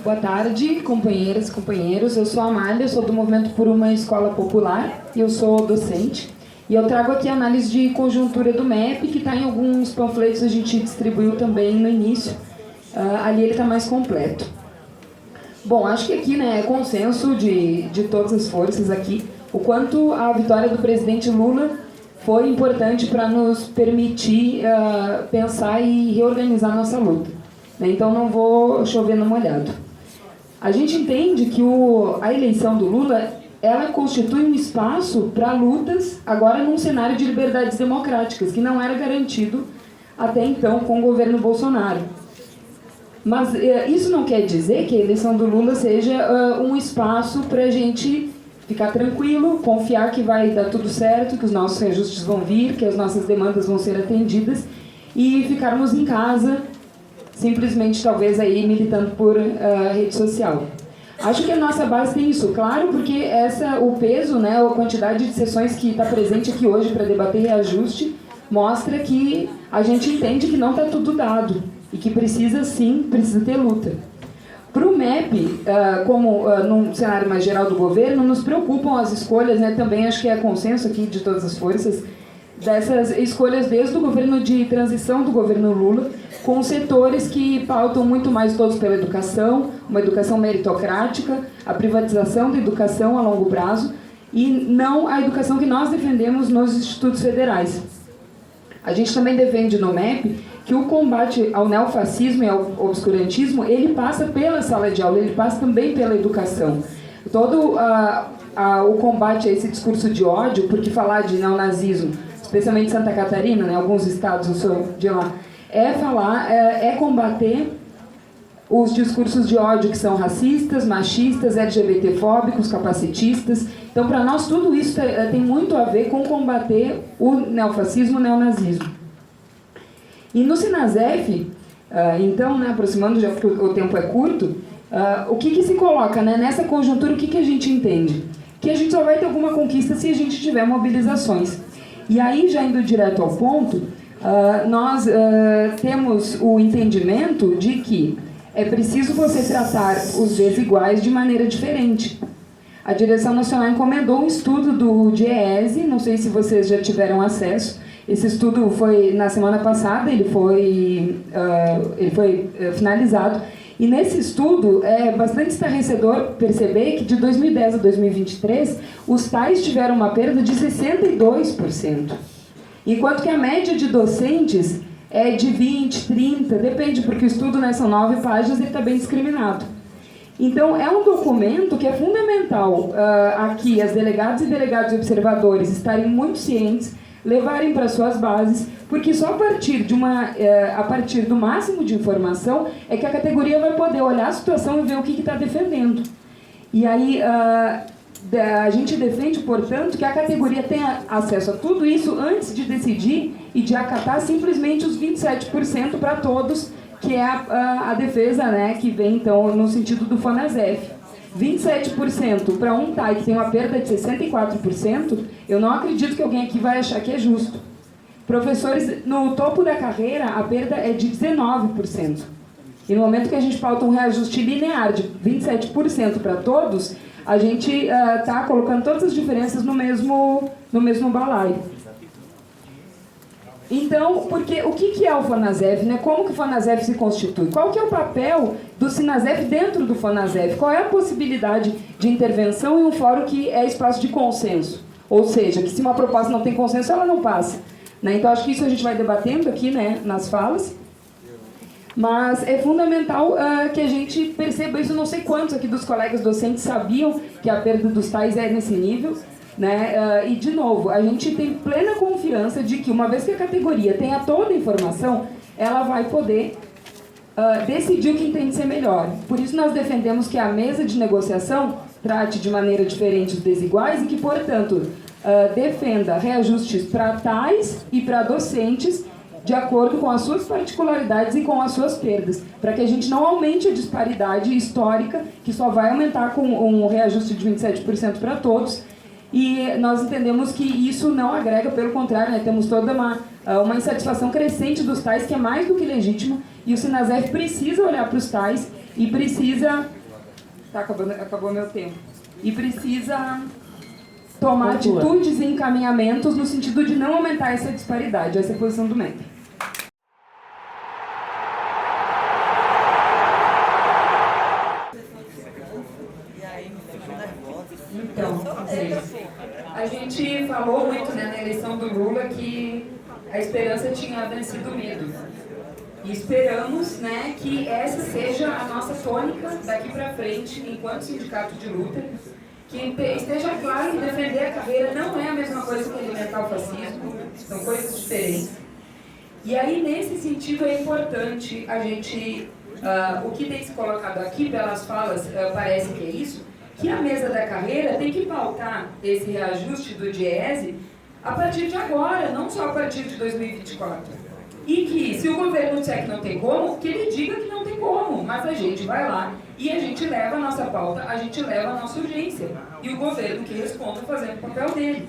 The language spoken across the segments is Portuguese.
Boa tarde, companheiras e companheiros. Eu sou a Amália, sou do Movimento por uma Escola Popular, eu sou docente. E eu trago aqui a análise de conjuntura do MEP, que está em alguns panfletos, a gente distribuiu também no início. Ali ele está mais completo. Bom, acho que aqui é consenso de todas as forças aqui, o quanto a vitória do presidente Lula foi importante para nos permitir pensar e reorganizar nossa luta. Então não vou chover no molhado. A gente entende que a eleição do Lula, ela constitui um espaço para lutas agora num cenário de liberdades democráticas, que não era garantido até então com o governo Bolsonaro. Mas isso não quer dizer que a eleição do Lula seja um espaço para a gente ficar tranquilo, confiar que vai dar tudo certo, que os nossos reajustes vão vir, que as nossas demandas vão ser atendidas e ficarmos em casa, simplesmente talvez aí militando por rede social. Acho que a nossa base tem isso, claro, porque o peso, a quantidade de sessões que está presente aqui hoje para debater reajuste, mostra que a gente entende que não está tudo dado e que precisa ter luta. Para o MEP, num cenário mais geral do governo, nos preocupam as escolhas, também acho que é consenso aqui de todas as forças, dessas escolhas desde o governo de transição do governo Lula, com setores que pautam muito mais todos pela educação, uma educação meritocrática, a privatização da educação a longo prazo e não a educação que nós defendemos nos institutos federais. A gente também defende no MEP que o combate ao neofascismo e ao obscurantismo, ele passa pela sala de aula, ele passa também pela educação. Todo o combate a esse discurso de ódio, porque falar de neonazismo, especialmente Santa Catarina, alguns estados, eu sou de lá, é combater os discursos de ódio que são racistas, machistas, LGBTfóbicos, capacitistas. Então, para nós, tudo isso tem muito a ver com combater o neofascismo e o neonazismo. E no Sinasef, então, aproximando, já porque o tempo é curto, o que se coloca nessa conjuntura, o que a gente entende? Que a gente só vai ter alguma conquista se a gente tiver mobilizações. E aí, já indo direto ao ponto, nós temos o entendimento de que é preciso você tratar os desiguais de maneira diferente. A Direção Nacional encomendou um estudo do DIEESE, não sei se vocês já tiveram acesso. Esse estudo foi na semana passada, ele foi finalizado. E nesse estudo é bastante estarrecedor perceber que de 2010 a 2023 os TAIs tiveram uma perda de 62%. Enquanto que a média de docentes é de 20, 30, depende, porque o estudo são 9 páginas e está bem discriminado. Então, é um documento que é fundamental aqui as delegadas e delegados observadores estarem muito cientes, levarem para suas bases, porque só a partir do máximo de informação é que a categoria vai poder olhar a situação e ver o que está defendendo. E aí, a gente defende, portanto, que a categoria tenha acesso a tudo isso antes de decidir e de acatar simplesmente os 27% para todos, que é a defesa que vem, então, no sentido do FONASEF. 27% para um TAI que tem uma perda de 64%, eu não acredito que alguém aqui vai achar que é justo. Professores, no topo da carreira, a perda é de 19%. E no momento que a gente pauta um reajuste linear de 27% para todos, a gente está colocando todas as diferenças no mesmo balaio. Então, porque o que é o FONASEF? Como que o FONASEF se constitui? Qual que é o papel do Sinasef dentro do FONASEF? Qual é a possibilidade de intervenção em um fórum que é espaço de consenso? Ou seja, que se uma proposta não tem consenso, ela não passa. Então, acho que isso a gente vai debatendo aqui nas falas. Mas é fundamental que a gente perceba isso. Não sei quantos aqui dos colegas docentes sabiam que a perda dos TAIs é nesse nível. E, de novo, a gente tem plena confiança de que, uma vez que a categoria tenha toda a informação, ela vai poder decidir o que entende ser melhor. Por isso, nós defendemos que a mesa de negociação trate de maneira diferente os desiguais e que, portanto, defenda reajustes para TAIs e para docentes de acordo com as suas particularidades e com as suas perdas, para que a gente não aumente a disparidade histórica, que só vai aumentar com um reajuste de 27% para todos. E nós entendemos que isso não agrega, pelo contrário, temos toda uma insatisfação crescente dos TAIs, que é mais do que legítima, e o Sinasef precisa olhar para os TAIs e precisa... acabou meu tempo. E precisa tomar atitudes e encaminhamentos no sentido de não aumentar essa disparidade. Essa é a posição do MEP. Então, a gente falou muito, né, na eleição do Lula que a esperança tinha vencido o medo. E esperamos, né, que essa seja a nossa tônica daqui para frente, enquanto sindicato de luta, que esteja claro que defender a carreira não é a mesma coisa que alimentar o fascismo, são coisas diferentes. E aí, nesse sentido, é importante a gente, o que tem se colocado aqui pelas falas, parece que é isso, que a mesa da carreira tem que pautar esse reajuste do Diese a partir de agora, não só a partir de 2024. E que, se o governo disser que não tem como, que ele diga que não tem como, mas a gente vai lá e a gente leva a nossa pauta, a gente leva a nossa urgência. E o governo que responda fazendo o papel dele.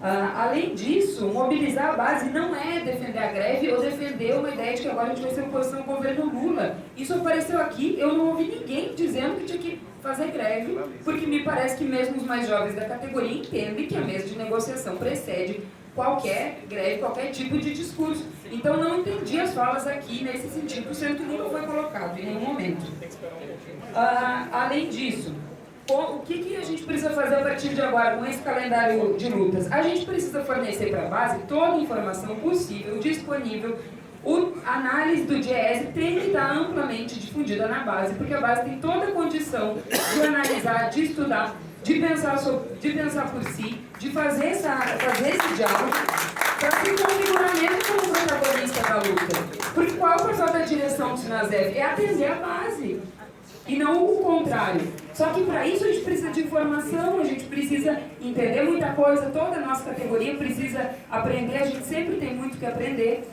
Além disso, mobilizar a base não é defender a greve ou defender uma ideia de que agora a gente vai ser oposição ao governo Lula. Isso apareceu aqui, eu não ouvi ninguém dizendo que tinha que fazer greve, porque me parece que mesmo os mais jovens da categoria entendem que a mesa de negociação precede qualquer greve, qualquer tipo de discurso. Então não entendi as falas aqui nesse sentido, sendo que nunca foi colocado em nenhum momento. Além disso, o que a gente precisa fazer a partir de agora com esse calendário de lutas? A gente precisa fornecer para a base toda a informação possível, disponível. A análise do Diese tem que estar amplamente difundida na base, porque a base tem toda a condição de analisar, de estudar, de pensar por si, de fazer esse diálogo, para se configurar mesmo como protagonista da luta. Porque qual é o papel da direção do Sinasef? É atender a base, e não o contrário. Só que para isso a gente precisa de informação, a gente precisa entender muita coisa, toda a nossa categoria precisa aprender, a gente sempre tem muito que aprender.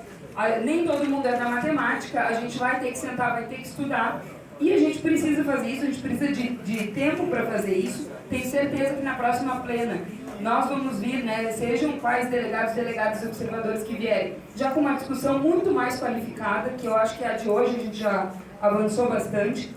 Nem todo mundo é da matemática, a gente vai ter que sentar, vai ter que estudar. E a gente precisa fazer isso, a gente precisa de tempo para fazer isso. Tenho certeza que na próxima plena nós vamos vir, né, sejam quais delegados e observadores que vierem, já com uma discussão muito mais qualificada, que eu acho que a de hoje a gente já avançou bastante.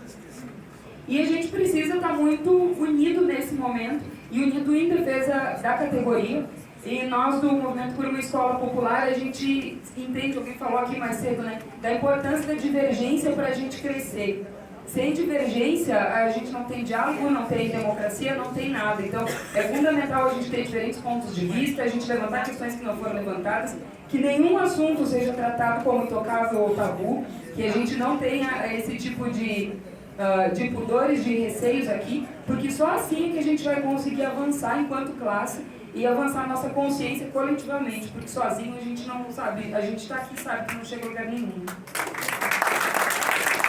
E a gente precisa estar muito unido nesse momento, e unido em defesa da categoria. E nós do Movimento por uma Escola Popular, a gente entende, alguém falou aqui mais cedo, né, da importância da divergência para a gente crescer. Sem divergência, a gente não tem diálogo, não tem democracia, não tem nada. Então, é fundamental a gente ter diferentes pontos de vista, a gente levantar questões que não foram levantadas, que nenhum assunto seja tratado como intocável ou tabu, que a gente não tenha esse tipo de pudores, de receios aqui, porque só assim é que a gente vai conseguir avançar enquanto classe e avançar a nossa consciência coletivamente, porque sozinho a gente não sabe, a gente está aqui sabe que não chega a lugar nenhum.